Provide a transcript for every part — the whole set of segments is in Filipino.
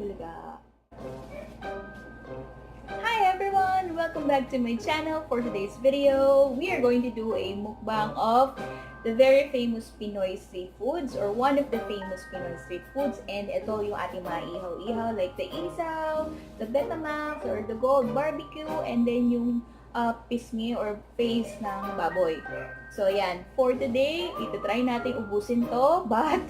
Bulaga. Hi everyone! Welcome back to my channel. For today's video, we are going to do a mukbang of the very famous Pinoy Street Foods or one of the famous Pinoy Street Foods. And ito yung ating mga ihaw-ihaw like the isaw, the Betamax or the gold barbecue, and then yung pisngi or face ng baboy. So, yan. For today, itatry natin ubusin to, but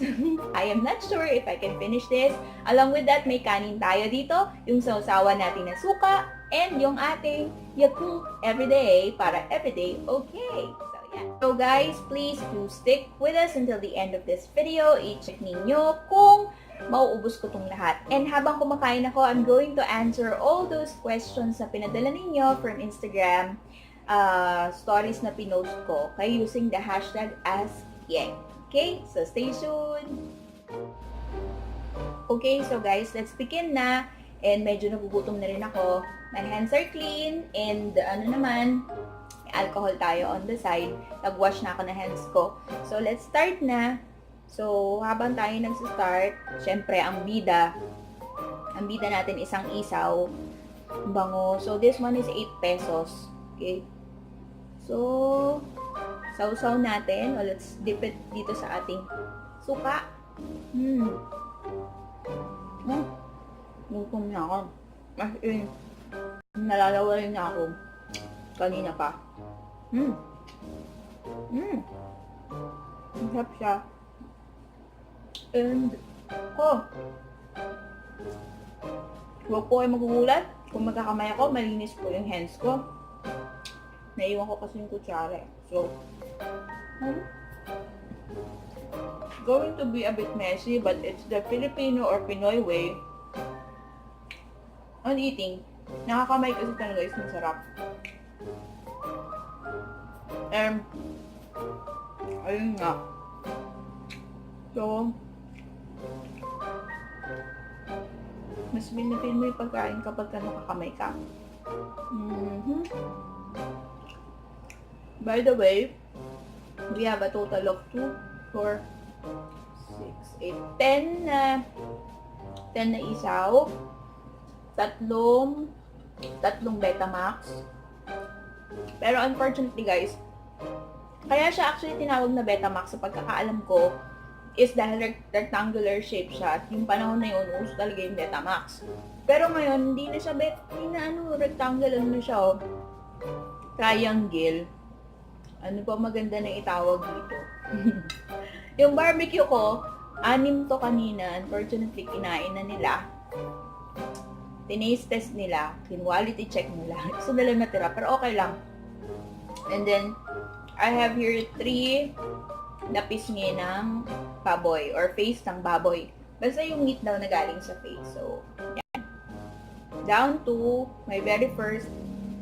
I am not sure if I can finish this. Along with that, may kanin tayo dito, yung sausawan natin na suka, and yung ating Yheng everyday para everyday okay. So, yan. So, guys, please do stick with us until the end of this video. I-check ninyo kung mauubos ko tong lahat. And habang kumakain ako, I'm going to answer all those questions na pinadala ninyo from Instagram stories na pinost ko by using the hashtag #AskYheng. Okay? So, stay tuned! Okay, so guys, let's begin na. And medyo nagugutom na rin ako. My hands are clean. And may alcohol tayo on the side. Nag-wash na ako ng hands ko. So, let's start na. So, habang tayo nagsa-start, syempre, ang bida natin isang isaw. Bango. So, this one is 8 pesos. Okay? So, sausaw natin. O, let's dip it dito sa ating suka. Gutom na ako. As in, nalalawalin na ako. Kanina pa. Masarap siya. And, huwag po kayo magugulat. Kung magkakamay ako, malinis po yung hands ko. Naiwan ko kasi yung kutsara. So, going to be a bit messy, but it's the Filipino or Pinoy way on eating. Nakakamay kasi talaga guys, masarap. Ayun nga. So, mas pinapin mo yung pagkain kapag ka nakakamay ka. By the way, we have a total of 2, 4, 6, 8, 10 na isaw, tatlong Betamax. Pero unfortunately guys, kaya siya actually tinawag na Betamax sa pagkakaalam ko is dahil rectangular shape siya. Yung panahon na yun, uso talaga yung Betamax. Pero ngayon, hindi na siya rectangle, siya, triangle. Ano pa maganda na itawag dito? Yung barbecue ko, 6 to kanina. Unfortunately, kinain na nila. Tinaste test nila. Quality check nila. Gusto nila natira, pero okay lang. And then, I have here 3 na pisngi ng baboy or face ng baboy. Basta yung meat daw na galing sa face. So, yan. Down to my very first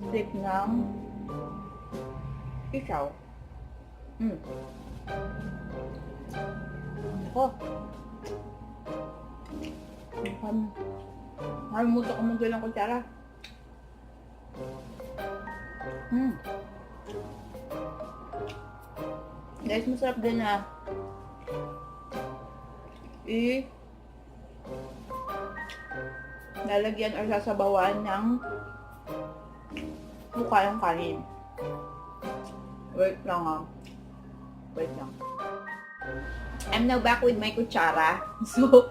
trip ng isaw. Ako. Nakalimutan ko mag-gawin ng kutsara. Guys, masarap din na lalagyan or sasabawan ng mukha ng kanin. Wait lang. I'm now back with my kutsara. So,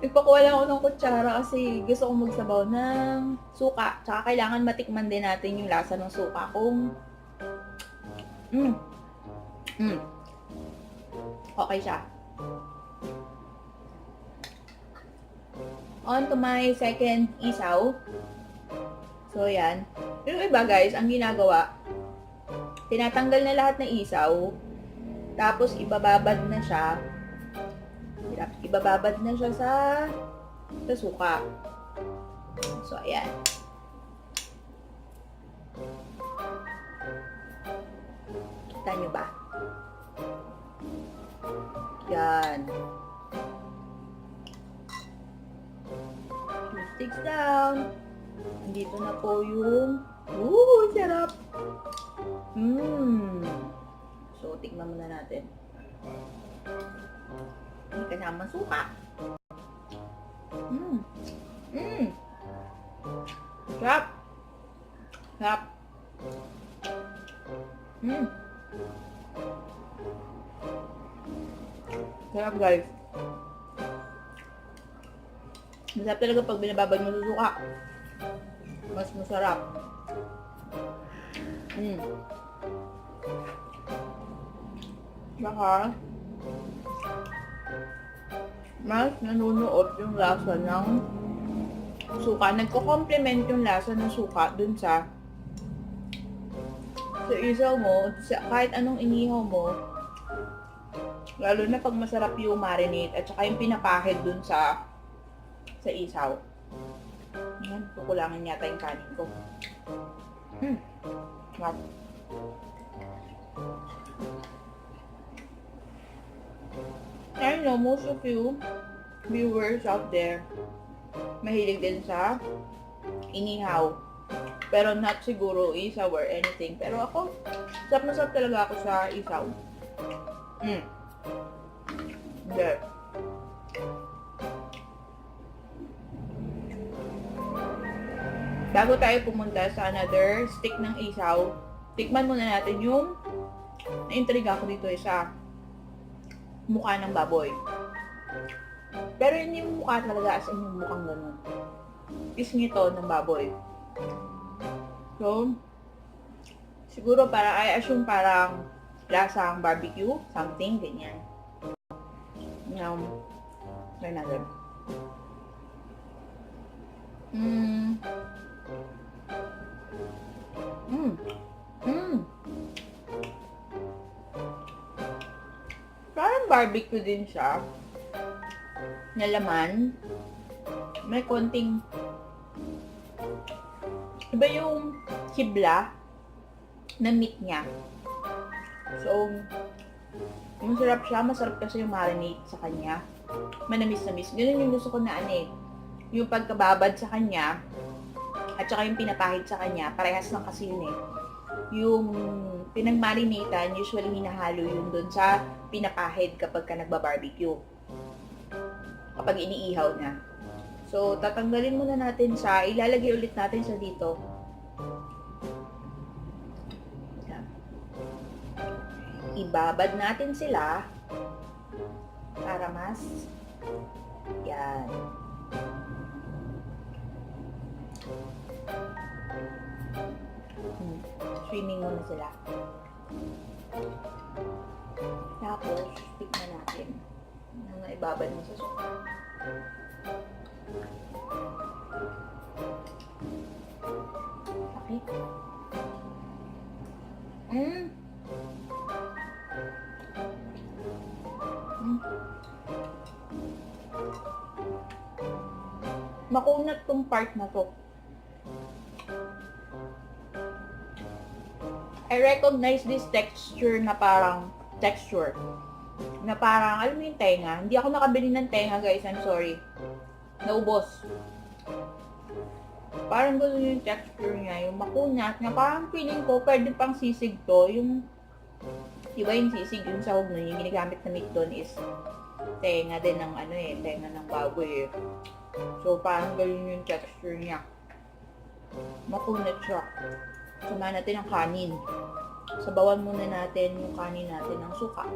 nagpakuha lang ako ng kutsara kasi gusto kong magsabaw ng suka. Tsaka kailangan matikman din natin yung lasa ng suka kung okay siya. On to my second isaw. So, yan. Pero iba guys, ang ginagawa, tinatanggal na lahat ng isaw. Tapos, ibababad na siya sa suka. So, ayan. Kita nyo ba? Yan. 2 sticks down. Andito na po yung sarap. So, tikman muna natin. May kasama suka. Sarap. Sarap. Sarap guys. Masarap talaga pag binababad mo sa suka. Mas masarap. Baka mas nanunuot yung lasa ng suka. Nagko-complement yung lasa ng suka dun sa isaw mo, kahit anong inihaw mo. Lalo na pag masarap yung marinate at saka yung pinapahid dun sa isaw. Yan, kukulangan yata yung kanin ko. Wow. I know most of you viewers out there mahilig din sa inihaw. Pero not siguro isaw or anything. Pero ako, sarap na sarap talaga ako sa isaw. Hindi. Bago tayo pumunta sa another stick ng isaw, tikman muna natin yung na-intriga ko dito sa mukha ng baboy. Pero hindi yung mukha talaga as in yung mukhang ganun. Pisngi to ng baboy. So, siguro I assume parang lasang barbecue, something, ganyan. Try natin. Parang barbecue din siya. Na laman. May konting iba yung kibla na meat niya. So, masarap siya. Masarap kasi yung marinate sa kanya. Manamis-namis. Ganun yung gusto ko na yung pagkababad sa kanya at saka yung pinapahid sa kanya, parehas lang kasi yun Yung pinagmarinatan, usually hinahalo yun dun sa pinapahid kapag ka nagba-barbecue. Kapag iniihaw na. So, tatanggalin muna natin ilalagay ulit natin sa dito. Ibabad natin sila para mas yan. Swimming muna sila. Tapos, tignan natin. Nang ibabad mo sa suka. Okay. Makunat tong part na to. I recognize this texture na parang alam mo yung tenga. Hindi ako nakabili ng tenga guys, I'm sorry. Naubos. Parang gusto yung texture niya, yung makunat na parang feeling ko pwede pang sisig to. Yung iba yung sisig, yung sahog nun, yung ginagamit na meat doon is tenga din ng tenga ng baboy So parang ganun yung texture niya. Makunat siya. Samahan natin ang kanin. Sabawan muna natin yung kanin natin ng suka.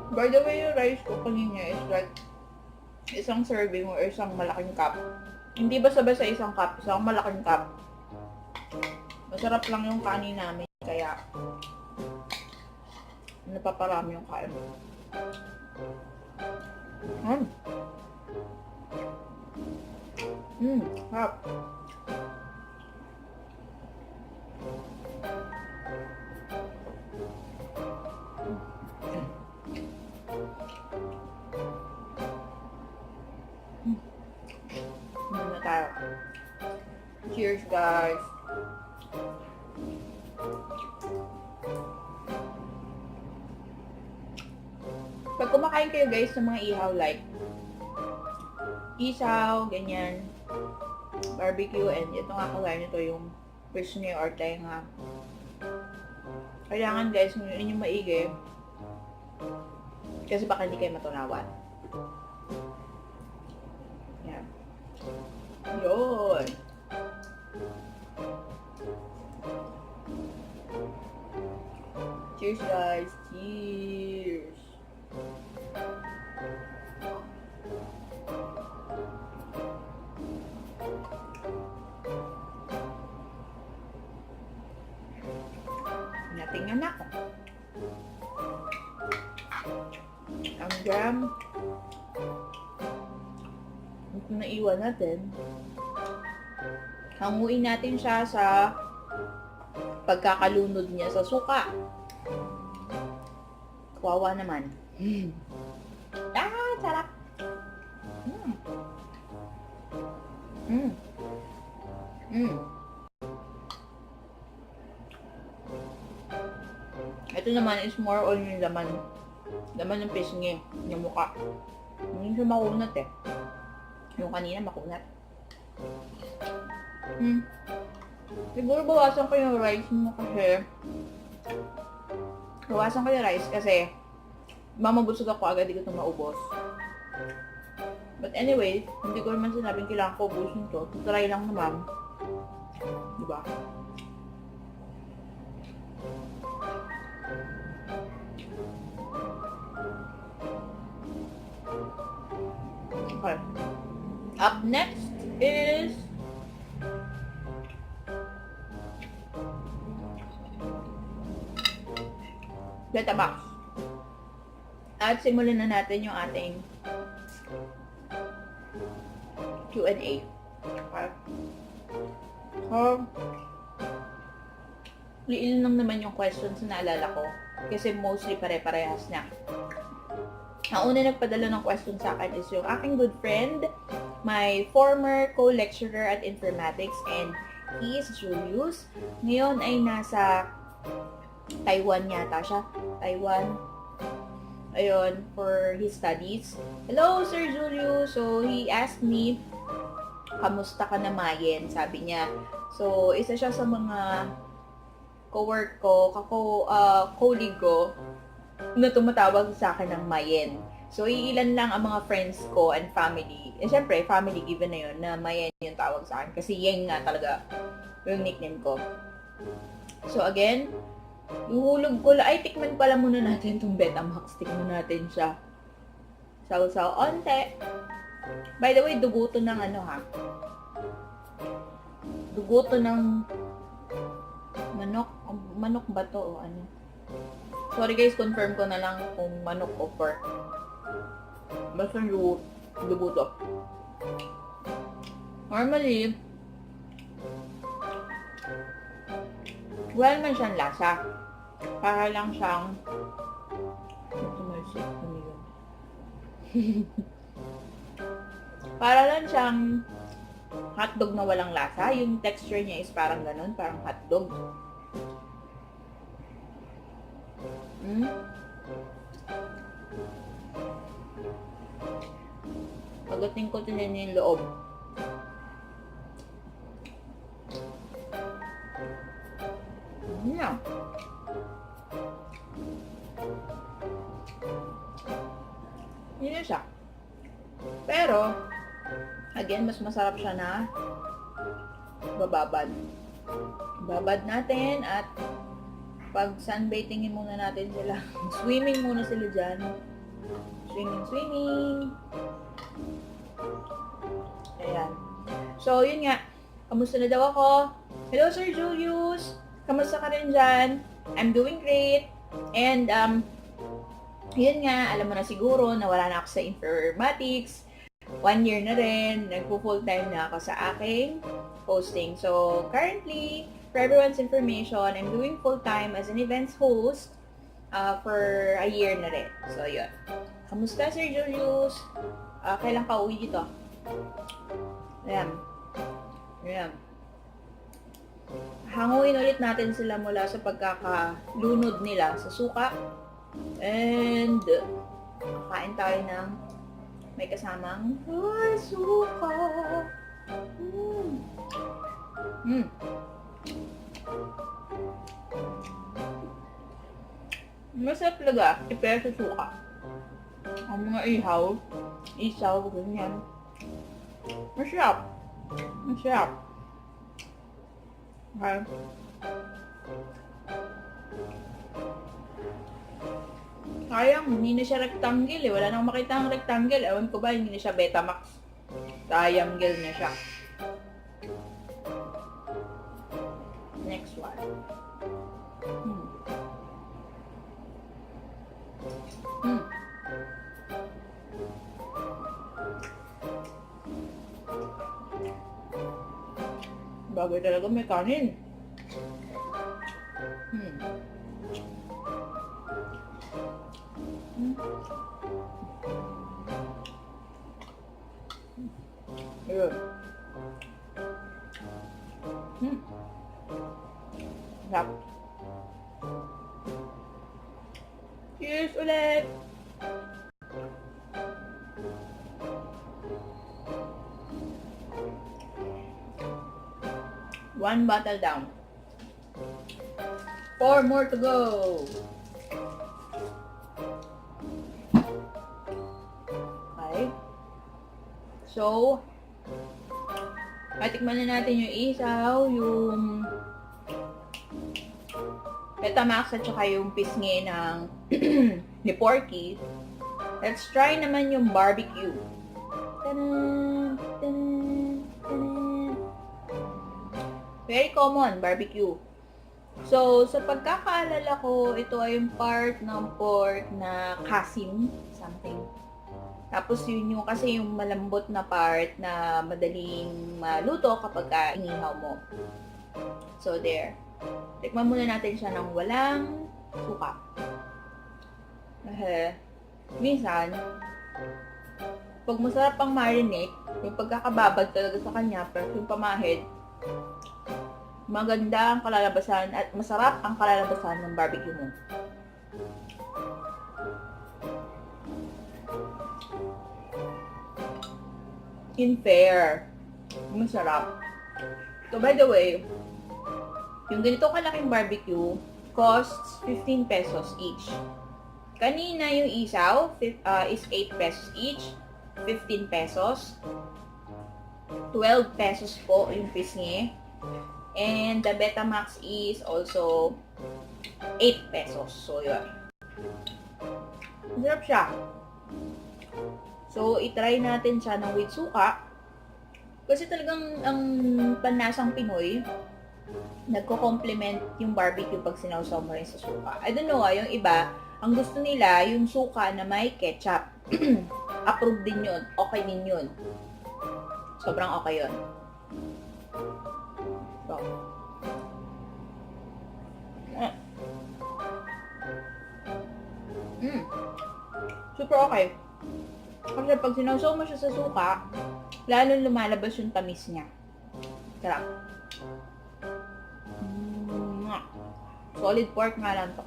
By the way, yung rice ko kanina is like isang serving or isang malaking cup. Hindi basta-basta isang cup, isang malaking cup. Masarap lang yung kanin namin, kaya napaparami yung kain. Harap. Muna tayo. Cheers, guys. Pag kumakain kayo guys ng mga ihaw like isaw, ganyan, barbecue, and ito nga kagaya nito yung pisngi or tenga. Kailangan guys, ngayon yung maigi, Kasi baka hindi kayo matunawan. Yan. Yun. Cheers, guys. Cheers. Natingnan ako. Ang jam. Ito naiwan natin. Hanguin natin siya sa pagkakalunod niya sa suka. Kawawa naman. Sarap. Ito naman is more on yung laman. Laman ng pisngi. Yung mukha. Hindi siya makunat eh. Yung kanina makunat. Siguro bawasan ko yung rice mo kasi mamabusog ako agad, di ko ito maubos. But anyway, hindi ko naman sinabing kailangan ko ubusin to. Try lang naman. Diba? Okay. Up next is letterbox. At simulan na natin yung ating Q&A. Okay. So, liil lang naman yung questions na naalala ko. Kasi mostly pare-parehas na. Ang una nagpadala ng question sa akin is yung aking good friend, my former co-lecturer at informatics, and he is Julius. Ngayon ay nasa Taiwan yata siya. Taiwan. Ayun, for his studies. Hello, Sir Julius. So, he asked me, kamusta ka na, Mayen? Sabi niya. So, isa siya sa mga co-work ko, colleague ko, na tumatawag sa akin ng Mayen. So, iilan lang ang mga friends ko and family. Eh, syempre, family given na yun, na Mayen yung tawag sa akin. Kasi Yheng nga talaga yung nickname ko. So, again, ihulog ko lang. Ay, tikman pala muna natin itong Betamax. Tikman natin siya. Saw-saw onte. By the way, dugo to ng ano ha. Dugo to ng manok. Manok ba to o ano? Sorry guys, confirm ko na lang kung manok o pork. Basta dugo to. Normally, wala naman siyang lasa. Para lang siyang para lang siyang hotdog na walang lasa. Yung texture niya is parang ganun, parang hotdog. Pagating ko din yung loob. Yeah. Yun na siya. Pero, again, mas masarap siya na bababad. Babad natin at pag sunbathingin muna natin sila. Swimming muna sila dyan. Swimming. Ayan. So, yun nga. Kamusta na daw ako? Hello, Sir Julius. Kamusta ka rin dyan? I'm doing great. And, yun nga, alam mo na siguro, nawala na ako sa informatics. 1 year na rin. Nagpo-full time na ako sa aking posting. So, currently, for everyone's information, I'm doing full time as an events host for a year na rin. So, yun. Kamusta, Sir Julius? Kailan ka uwi dito? Ayan. Hanguin ulit natin sila mula sa pagkakalunod nila sa suka. And, kain tayo ng may kasamang suka. Masarap talaga. I-pair sa suka. Ang mga isaw, ganyan. Masarap. Masarap. Okay. Sayang, hindi na siya rectangle eh. Wala nang makita ang rectangle. Ewan ko ba, hindi na siya Betamax. Triangle na siya. Next one. Bagay talaga may kanin. Ayun. Sarap. Cheers ulit! One bottle down. 4 more to go. Okay. So, matikman na natin yung isaw, yung Betamax at saka yung pisngi ng ni Porky. Let's try naman yung barbecue. Tanan, tanan, tanan. Very common, barbecue. So, sa pagkakaalala ko, ito ay yung part ng pork na kasim, something. Tapos yun yung kasi yung malambot na part na madaling maluto kapag inihaw mo. So, there. Tikman muna natin siya ng walang suka. Minsan, pag masarap ang marinate, yung pagkakababad talaga sa kanya, pero yung pamahid, maganda ang kalalabasan at masarap ang kalalabasan ng barbecue mo. In fair, masarap. So by the way, yung ganito kalaking barbecue costs 15 pesos each. Kanina yung isaw is 8 pesos each, 15 pesos. 12 pesos po yung pisngi. And the Betamax is also 8 pesos. So, yun. Masarap siya. So, itry natin siya ng with suka. Kasi talagang ang panlasang Pinoy, nagko-complement yung barbecue pag sinawsaw mo rin sa suka. I don't know, yung iba, ang gusto nila, yung suka na may ketchup. Approve din yun. Okay din yun. Sobrang okay yun. So, super okay. Kasi pag sinawsaw mo siya sa suka, lalong lumalabas yung tamis niya. Sarap. Solid pork nga lang to.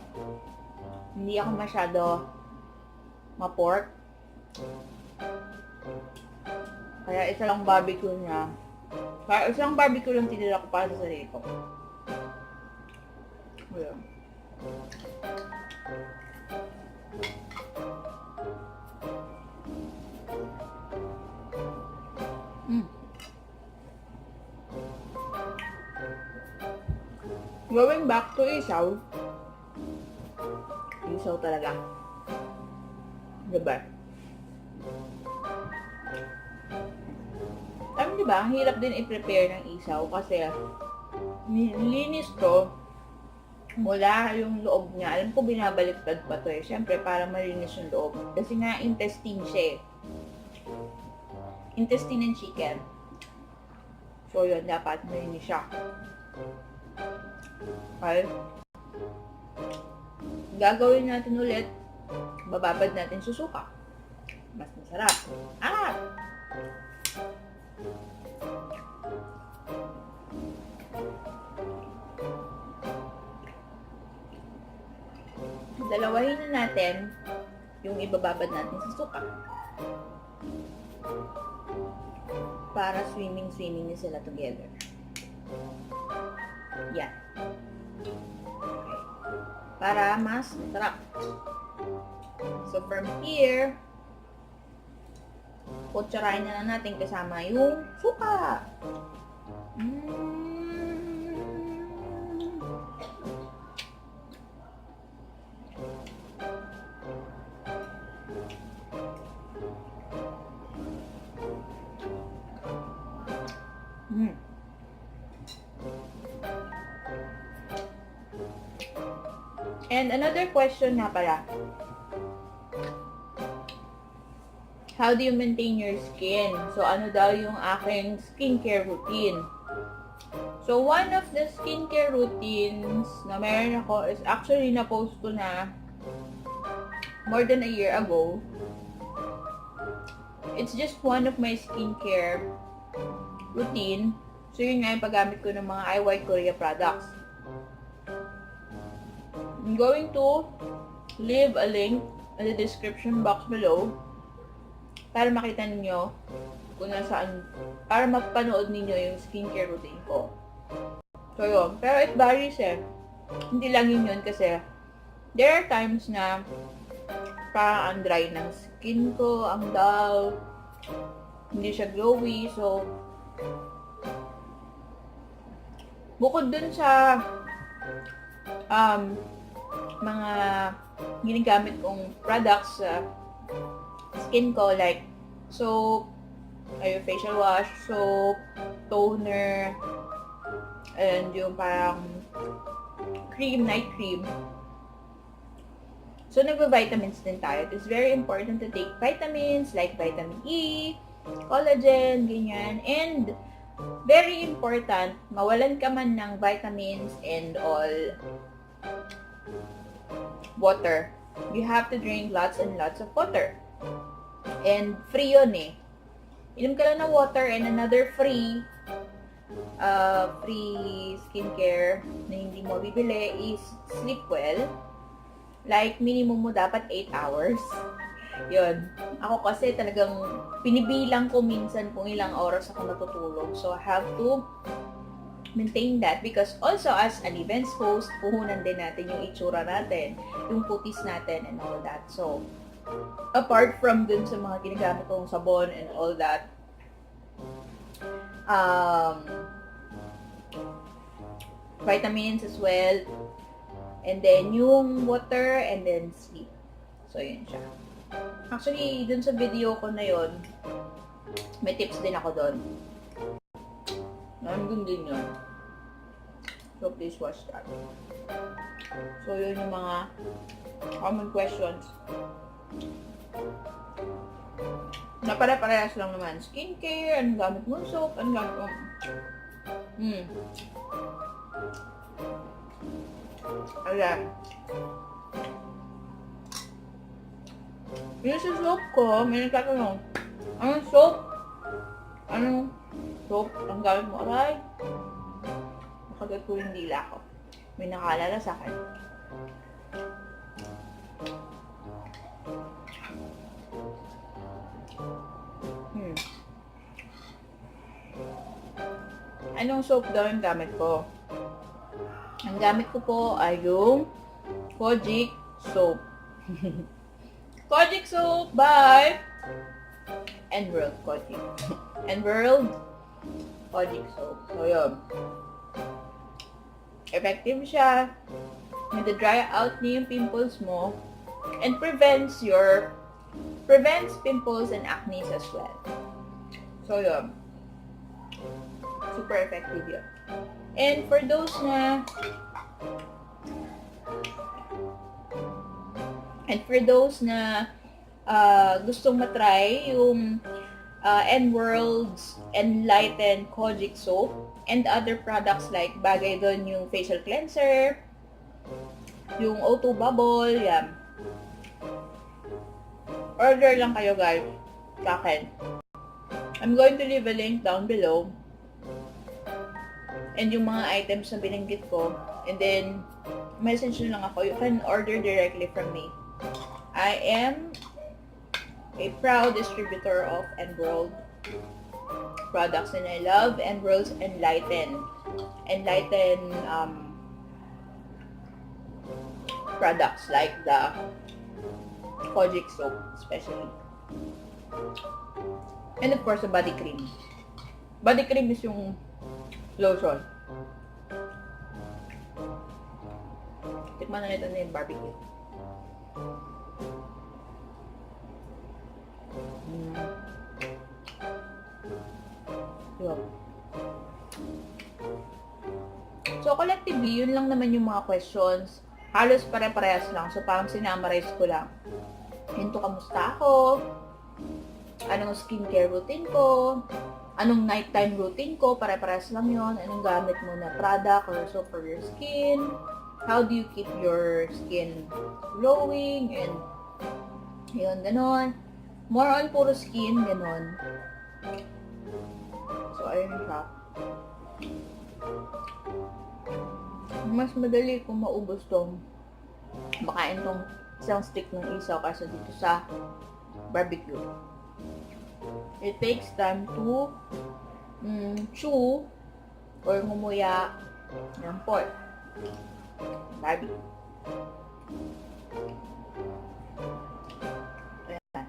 Hindi ako masyado ma-pork. Kaya isa lang barbecue niya. Kaya isang barbecue lang tinira ko para sa sarili ko. Ayan. Going back to isaw. Isaw talaga. Diba? Diba, ang hirap din i-prepare ng isaw kasi nilinis ko mula yung loob niya. Alam ko binabaliktad pa to eh. Siyempre, para malinis yung loob. Kasi nga, intestine siya eh. Intestine ng chicken. So, yun, dapat malinis siya. Okay. Gagawin natin ulit. Bababad natin sa suka. Mas masarap. Dalawahin na natin yung ibababad natin sa suka. Para swimming na sila together. Yan. Okay. para mas masarap. So from here, kutsarahin na lang natin kasama yung suka. And another question nga pala, how do you maintain your skin? So, ano daw yung aking skincare routine? So, one of the skincare routines na meron ako is actually na-post ko na more than a year ago. It's just one of my skincare routine. So, yun nga yung paggamit ko ng mga IY Korea products. I'm going to leave a link in the description box below para makita ninyo kung nasaan, para mapanood ninyo yung skincare routine ko. So yun, pero it varies eh. Hindi lang yun kasi there are times na parang ang dry ng skin ko, ang dull, hindi siya glowy. So bukod dun sa mga ginagamit kong products sa skin ko, like soap, facial wash, soap, toner, and yung parang cream, night cream. So, nagpa-vitamins din tayo. It's very important to take vitamins like vitamin E, collagen, ganyan. And, very important, mawalan ka man ng vitamins and all, water. You have to drink lots and lots of water. And free yun eh. Inom ka lang ng water, and another free skincare na hindi mo bibili is sleep well. Like, minimum mo dapat 8 hours. Yun. Ako kasi talagang pinibilang ko minsan kung ilang oras ako natutulog. So, I have to maintain that because also as an events host, puhunan din natin yung itsura natin, yung putis natin and all that. So, apart from dun sa mga ginagamit kong sabon and all that, vitamins as well, and then yung water, and then sleep. So, yun siya. Actually, dun sa video ko na yun, may tips din ako dun. Nandun din yun. So, please watch that. So, yun yung mga common questions. Na pare-parehas lang naman. Skincare, anong gamit mo soap, anong gamit mo. Ayan. Yung sa soap ko, may nagtatanong, anong soap? Anong soap ang gamit mo? Aray, makagat ko yung dila ko. May nakaalala sa akin. Anong soap daw yung gamit ko? Ang gamit ko po ay yung Kojic soap. Kojic soap by Enworld Kojic. Enworld Kojic soap. So, yun. Effective siya. Nade-dry out niya yung pimples mo and prevents pimples and acne as well. So, yun. Super effective yun. And for those na gustong matry yung Enworld's Enlighten Kojic soap and other products like bagay doon yung facial cleanser, yung O2 bubble, yan. Order lang kayo guys sa akin. I'm going to leave a link down below and yung mga items na binanggit ko, and then message nyo lang ako. You can order directly from me. I am a proud distributor of Enworld products and I love Enworld's Enlighten products like the kojic soap especially. And of course, the body cream. Body cream is yung lotion. Tikman na nito na yung barbecue. Yun. So, collectively, yun lang naman yung mga questions. Halos pare-parehas lang. So, parang sinamarize ko lang. Hinto, kamusta ako? Anong skincare routine ko? Anong nighttime routine ko? Pare-parehas lang yun. Anong gamit mo na product or soap for your skin? How do you keep your skin glowing? And, yun, ganon. More on puro skin, ganon. So, ayun siya. Mas madali kung maubos tong makain tong isang stick ng isaw kasi dito sa barbecue. It takes time to chew or ngumuya ng pork. Barbecue. Ayan.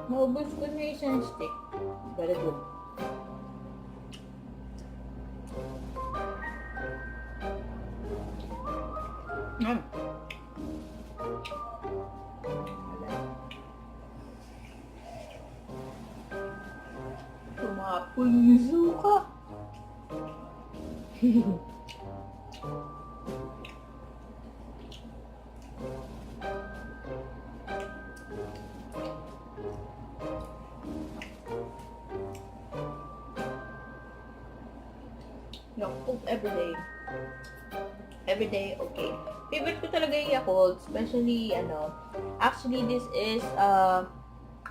Maubos ko na isang stick. Very good. Tumapol yung suka. Yakult everyday. Everyday, okay. Favorite ko talaga yung Yakult, especially, actually, this is,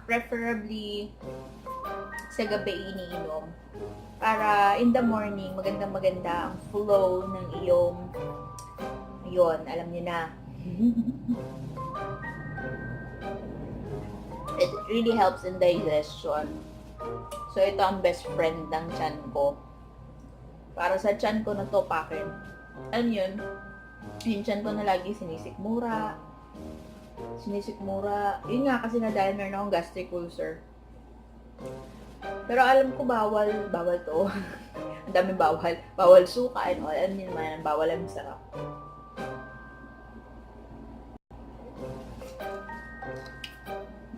preferably, sa gabi iniinom. Para, in the morning, magandang-maganda ang flow ng iyong, yun, alam niyo na. It really helps in digestion. So, ito ang best friend ng tiyan ko. Para sa tiyan ko na topakin. Ano yun? Yung tiyan ko na lagi sinisikmura. Yun nga kasi na dahil meron akong gastric ulcer. Pero alam ko bawal to. Ang daming bawal. Bawal suka and all. Ano yun naman, bawal ang sarap.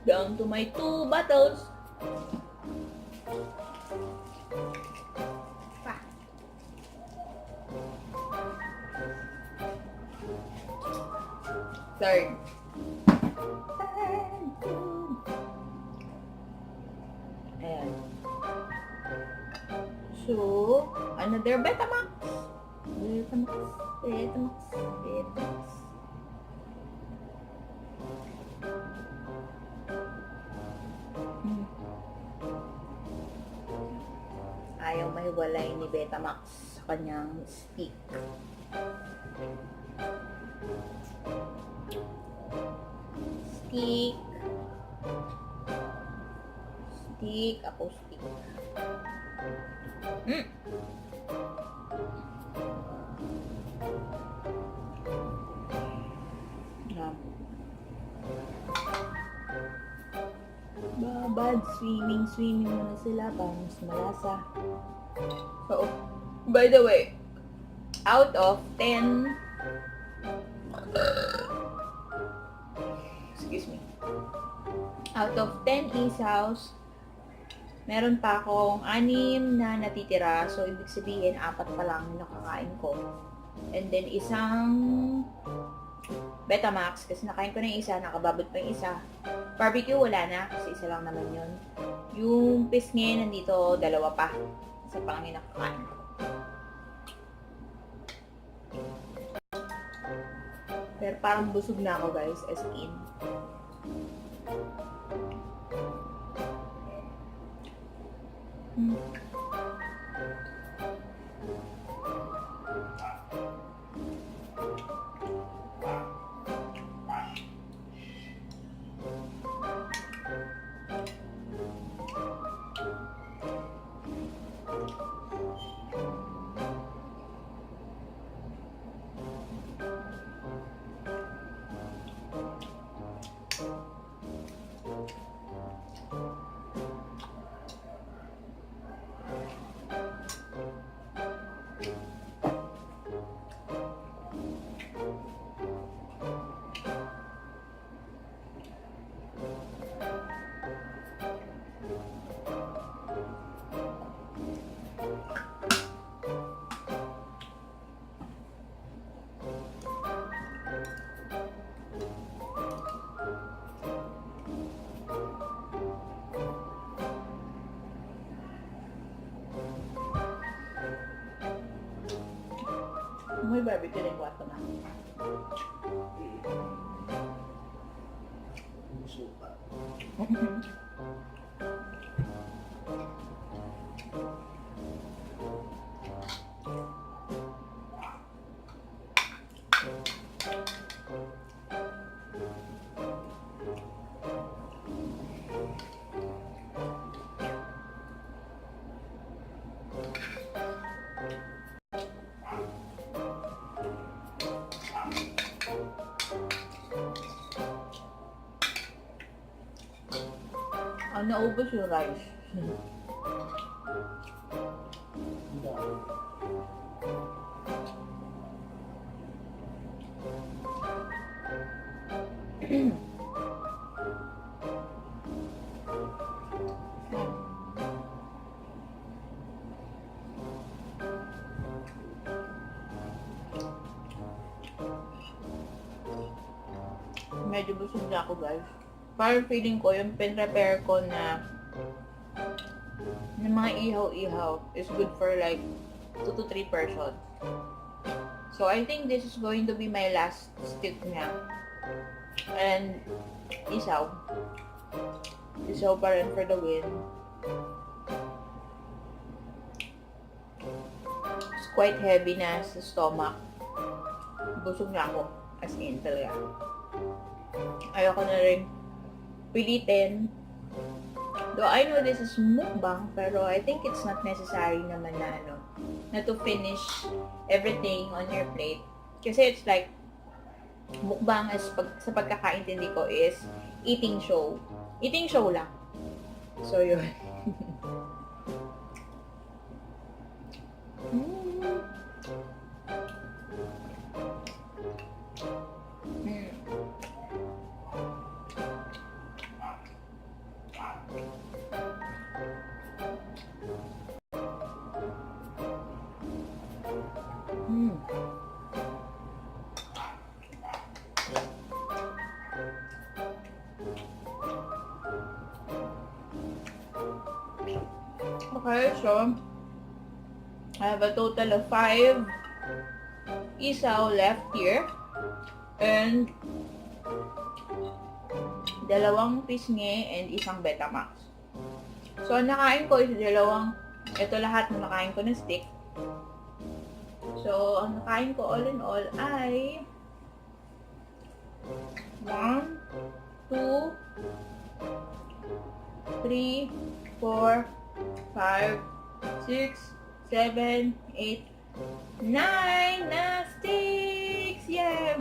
Down to my 2 bottles. Third. Ayan. So, another Betamax. Ayaw mahiwalay ni Betamax sa kanyang stick. Stick, ako stick. Babad, swimming muna sila para mas malasa. So, by the way, out of 10 out of 10 isaws, meron pa akong 6 na natitira. So, ibig sabihin, 4 pa lang yung nakakain ko. And then, isang Betamax, kasi nakain ko na yung isa, nakababot pa yung isa. Barbecue, wala na, kasi isa lang naman yun. Yung pisngin, nandito, 2 pa. Isa pa lang yung nakakain ko. Pero parang busog na ako, guys, as in. may barbecue din kwato na. Suka. Naubos yung rice. Medyo busog na ako, guys. Parang feeling ko yung pin-prepare ko na mga ihaw-ihaw is good for like 2 to 3 persons. So I think this is going to be my last stick na. And isaw. Isaw pa rin for the win. It's quite heavy na sa stomach. Busog na ako. As in talaga. Ayoko na rin pilitin. Though I know this is mukbang, pero I think it's not necessary naman na to finish everything on your plate. Kasi it's like, mukbang sa pagkakaintindi ko is eating show. Eating show lang. So, yun. Okay, so I have a total of 5 isaw left here and 2 pisngi and 1 Betamax. So, ang nakain ko is 2, ito lahat na nakain ko na stick. So, ang nakain ko all in all ay 1, 2, 3, 4, 5, 6, 7, 8, 9 na sticks! Yeah!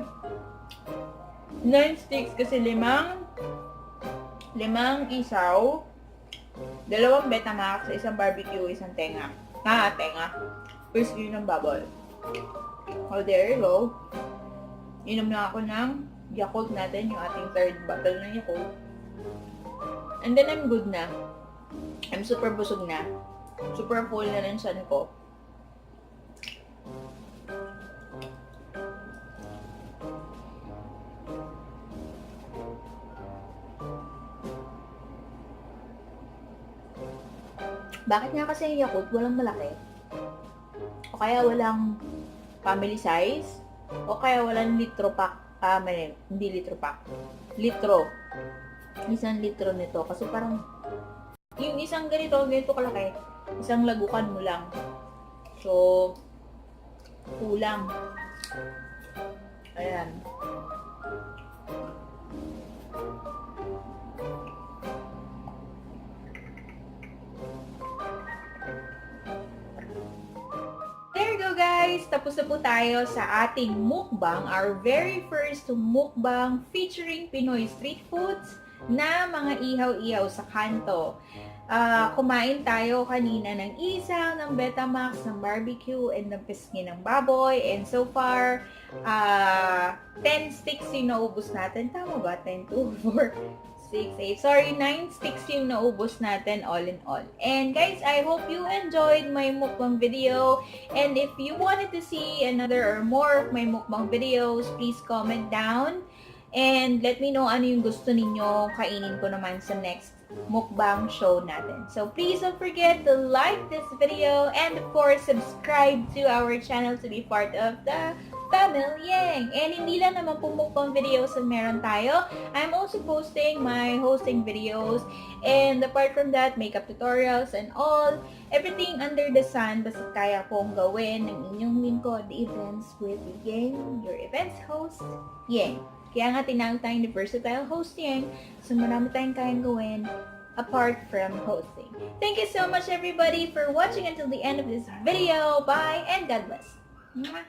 9 sticks kasi 5 isaw, 2 Betamax, 1 barbecue, 1 tenga. Tenga. First yun ng baboy. Oh, there you go. Inom na ako ng Yakult natin, yung ating 3rd bottle ng Yakult. And then I'm good na. I'm super busog na. Super full na ng tiyan ko. Bakit nga kasi yung Yakult walang malaki? O kaya walang family size? O kaya walang litro pack? Hindi litro pack. Litro. 1 litro nito. Kasi parang yung isang ganito kalaki, isang lagukan mo lang. So, kulang. Ayan. There you go, guys! Tapos na po tayo sa ating mukbang, our very first mukbang featuring Pinoy Street Foods na mga ihaw-ihaw sa kanto. Kumain tayo kanina ng isaw, ng Betamax, ng barbecue, and ng pisngi ng baboy. And so far, 10 sticks yung naubos natin. Tama ba? 10, 2, 4, 6, 8. Sorry, 9 sticks yung naubos natin all in all. And guys, I hope you enjoyed my mukbang video. And if you wanted to see another or more of my mukbang videos, please comment down. And let me know ano yung gusto ninyo kainin ko naman sa next mukbang show natin. So please don't forget to like this video and of course subscribe to our channel to be part of the familYheng. And hindi lang naman po mukbang videos ang meron tayo. I'm also posting my hosting videos. And apart from that, makeup tutorials and all. Everything under the sun, basta kaya kong gawin ng inyong lingkod, the events with Yheng, your events host, Yheng. Kaya nga tinawag tayong the versatile host Yheng. So marami tayong kayang gawin apart from hosting. Thank you so much everybody for watching until the end of this video. Bye and God bless. Mwah.